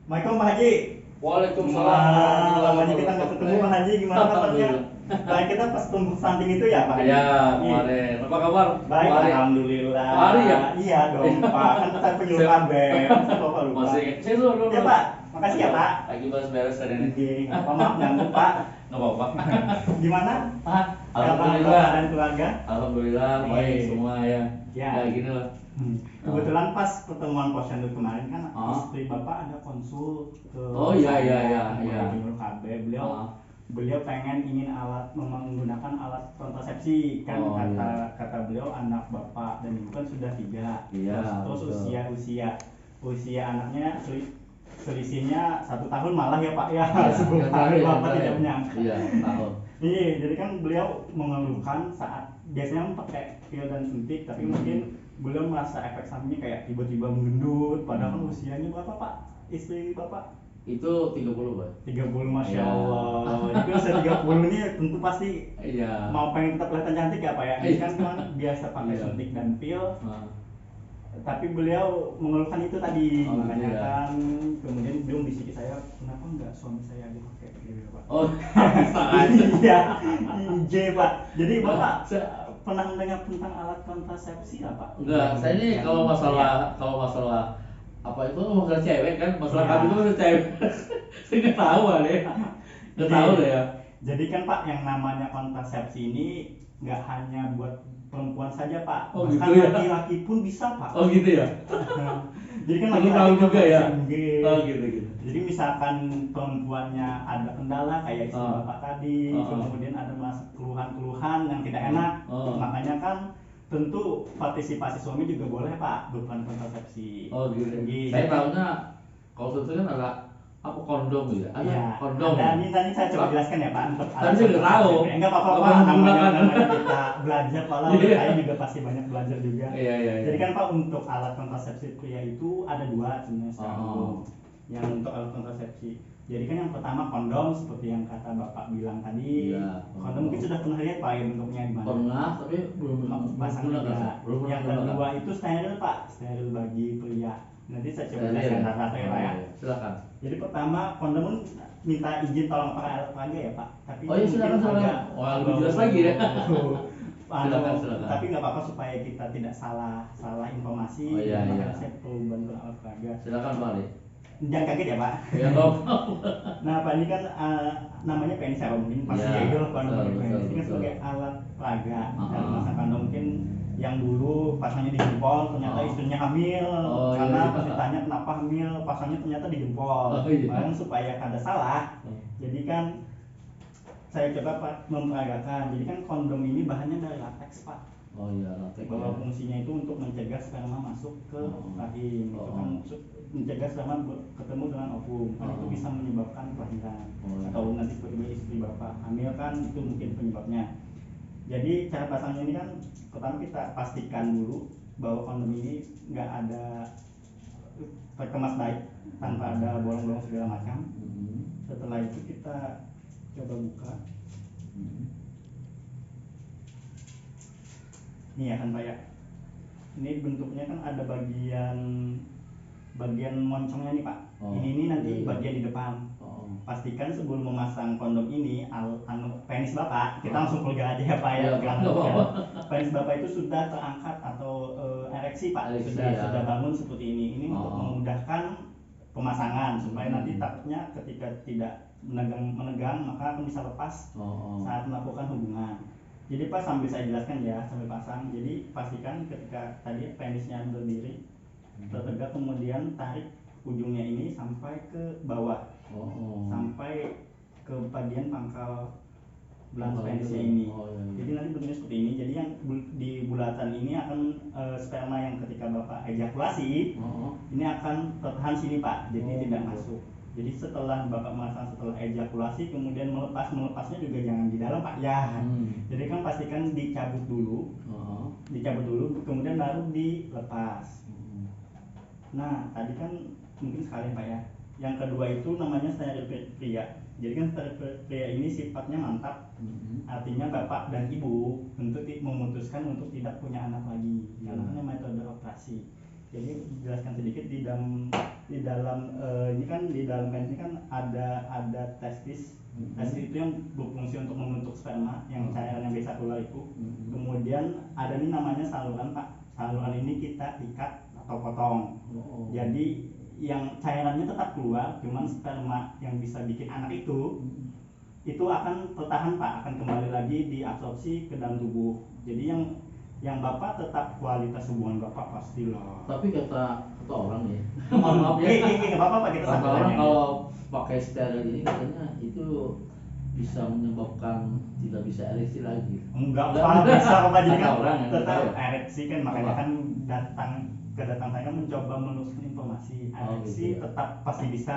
Assalamualaikum Pak Haji. Waalaikumsalam Lamanya kita nggak ketemu Pak Haji, gimana kabarnya? Baik, kita pas tumbuh stunting itu ya Pak Haji? Ya, Iya. kemarin. Apa kabar? Baik, Hari. alhamdulillah. Hari ya? Iya dong Pak, kan saya penyuluh Siap. KB. Masa Bapak lupa? Masih. Saya dulu. Ya Pak, makasih ya Pak. Lagi beres-beres hari ini. Oke, nggak apa maaf ganggu Pak. Nggak apa-apa. Gimana? Ah, Kabar alhamdulillah. Bapak dan keluarga? Alhamdulillah baik semua ya. Ya. Ya gini lah. Kebetulan pas pertemuan posyandu kemarin kan Ah. istri Bapak ada konsul ke Oh, iya, saya, iya. penyuluh KB. Beliau Ah. beliau ingin menggunakan alat kontrasepsi kan, Oh, kata beliau anak Bapak dan Ibu kan sudah 3. Iya, Terus betul. usia anaknya selisihnya 1 tahun malah ya Pak ya, Iya, sebelum yang terakhir, Bapak yang tidak terakhir. menyangka. Iya, tahun. Iya, jadi kan beliau mengeluhkan saat biasanya pakai pil dan suntik, tapi mungkin beliau merasa efek sampingnya kayak tiba-tiba menggendut, padahal kan usianya berapa Pak? Istri Bapak? Itu 30, Pak. 30, Masya Iya. Allah. Jadi usia 30 ini tentu pasti Iya. mau pengen tetap kelihatan cantik ya Pak ya? Ini kan biasa pakai Iya. suntik dan pil, Ah. tapi beliau mengeluhkan itu tadi, Oh, makanya iya. kan kemudian beliau bisiki saya, kenapa enggak suami saya aja pakai gitu Pak? Oh, bisa aja. Iya, IJ Pak. Jadi Nah, Bapak saya- pernah mendengar tentang alat kontrasepsi nggak Pak? Enggak, saya ini kalau masalah apa itu masalah cewek kan, masalah Iya. kami itu masalah cewek. Saya nggak tahu deh. Nggak tahu deh ya. Jadi kan Pak, yang namanya kontrasepsi ini nggak hanya buat perempuan saja Pak, Oh, bahkan gitu ya? laki-laki pun bisa Pak. Oh gitu ya. Jadi kan Perlu laki-laki tahu kan juga ya. bisa enggak. Oh gitu. Jadi misalkan perempuannya ada kendala kayak istri Oh. Bapak tadi, Oh. kemudian ada keluhan-keluhan yang tidak enak, Oh. makanya kan tentu partisipasi suami juga boleh Pak berupa kontrasepsi. Oh gitu. Gitu. Saya tahunya kalau itu kan ada apa kondom gitu ya? Ada Iya, kondom. ada. Ini tadi saya coba jelaskan ya Pak untuk Tapi saya nggak tahu. Enggak apa-apa Apa Pak, yang namanya digunakan? kita belajar Pak, Iya. saya juga pasti banyak belajar juga. Iya. Jadi kan Pak, untuk alat kontrasepsi pria itu ada 2 sebenarnya sekarang. Oh. Yang untuk alat kontrasepsi. Jadi kan yang pertama kondom seperti yang kata Bapak bilang tadi. Iya. Kondom mungkin sudah pernah lihat Pak ya bentuknya gimana? Pernah, tapi belum Pasang gunakan, juga. Pak. Belum Yang gunakan. kedua itu steril Pak, steril bagi pria. Nanti saya coba Steril jelaskan ya? satu-satu ya Pak ya. Oh, silakan. Jadi pertama kondom minta izin tolong pakai alat peraga ya Pak. Tapi Oh iya, silakan. Wah, lebih jelas lagi ya. Silakan. Tapi nggak apa-apa supaya kita tidak salah informasi. Oh, iya. Makanya saya perlu bantuan alat peraga. Silakan Pak Ali. Jangan kaget ya Pak. Ya Pak. Nah Pak, ini kan namanya penis ya Pak, mungkin pasti Ya, ya itu kondom betul, penis. Ini kan betul. sebagai alat peraga. Dan Ah. masa kondom mungkin yang dulu pasangnya di jempol, ternyata Ah. istrinya hamil. Oh, Karena iya. pas ditanya kenapa hamil, pasangnya ternyata di jempol. Oh, iya. Makanya supaya kada salah. Oh. Jadi kan saya coba Pak memperagakan. Jadi kan kondom ini bahannya dari latex Pak. Oh iya, latex. Bahwa fungsinya itu untuk mencegah sperma masuk ke rahim. Itu kan mencegah sperma ketemu dengan ovum. Kan itu bisa menyebabkan kelahiran. Atau nanti tiba-tiba istri Bapak hamil kan, itu mungkin penyebabnya. Jadi cara pasangnya ini kan pertama kita pastikan dulu bahwa kondom ini nggak ada terkemas baik, tanpa ada bolong-bolong segala macam. Setelah itu kita coba buka. Ini ya kan Pak ya. Ini bentuknya kan ada bagian moncongnya nih Pak. Oh, Ini nanti iya. bagian di depan. Oh. Pastikan sebelum memasang kondom ini penis Bapak, kita langsung vulgar aja ya Pak ya. Iya, Pak. Nggak apa-apa. Penis Bapak itu sudah terangkat atau ereksi Pak, Ereksi, sudah ya. bangun seperti ini. Ini untuk memudahkan pemasangan supaya nanti Hmm. takutnya ketika tidak menegang maka akan bisa lepas saat melakukan hubungan. Jadi Pak, sambil saya jelaskan ya, sambil pasang. Jadi pastikan ketika tadi penisnya berdiri tertegak, kemudian tarik ujungnya ini sampai ke bawah, sampai ke bagian pangkal belang penisnya ini. Iya. Jadi nanti bentuknya seperti ini. Jadi yang di bulatan ini akan sperma yang ketika Bapak ejakulasi ini akan tertahan sini Pak, jadi tidak masuk. Jadi setelah Bapak memasang, setelah ejakulasi kemudian melepasnya juga jangan di dalam Pak ya. Jadi kan pastikan dicabut dulu, kemudian baru dilepas. Nah tadi kan mungkin sekalian Pak ya. Yang kedua itu namanya steril pria. Jadi kan steril pria ini sifatnya mantap. Artinya Bapak dan Ibu tentu memutuskan untuk tidak punya anak lagi. Karena kan metode operasi. Jadi jelaskan sedikit di dalam ini kan di dalam penis ini kan ada testis. Testis itu yang berfungsi untuk membentuk sperma yang cairan yang biasa keluar itu. Kemudian ada nih namanya saluran Pak. Saluran ini kita ikat atau potong. Jadi yang cairannya tetap keluar, cuman sperma yang bisa bikin anak itu akan tertahan Pak, akan kembali lagi diabsorpsi ke dalam tubuh. Jadi yang Bapak tetap kualitas hubungan Bapak pastilah. Tapi kata orang ya, mohon maaf ya, nggak apa-apa Pak, kita kata sambil orang aja. kalau pakai steril ini katanya itu bisa menyebabkan tidak bisa ereksi lagi. Enggak Pak, bisa Pak, jadi Kata kan orang yang tetap tahu ya? ereksi kan, makanya Apa? kan kedatangan saya kan mencoba menelusuri informasi. Oh, Ereksi gitu ya. tetap pasti bisa.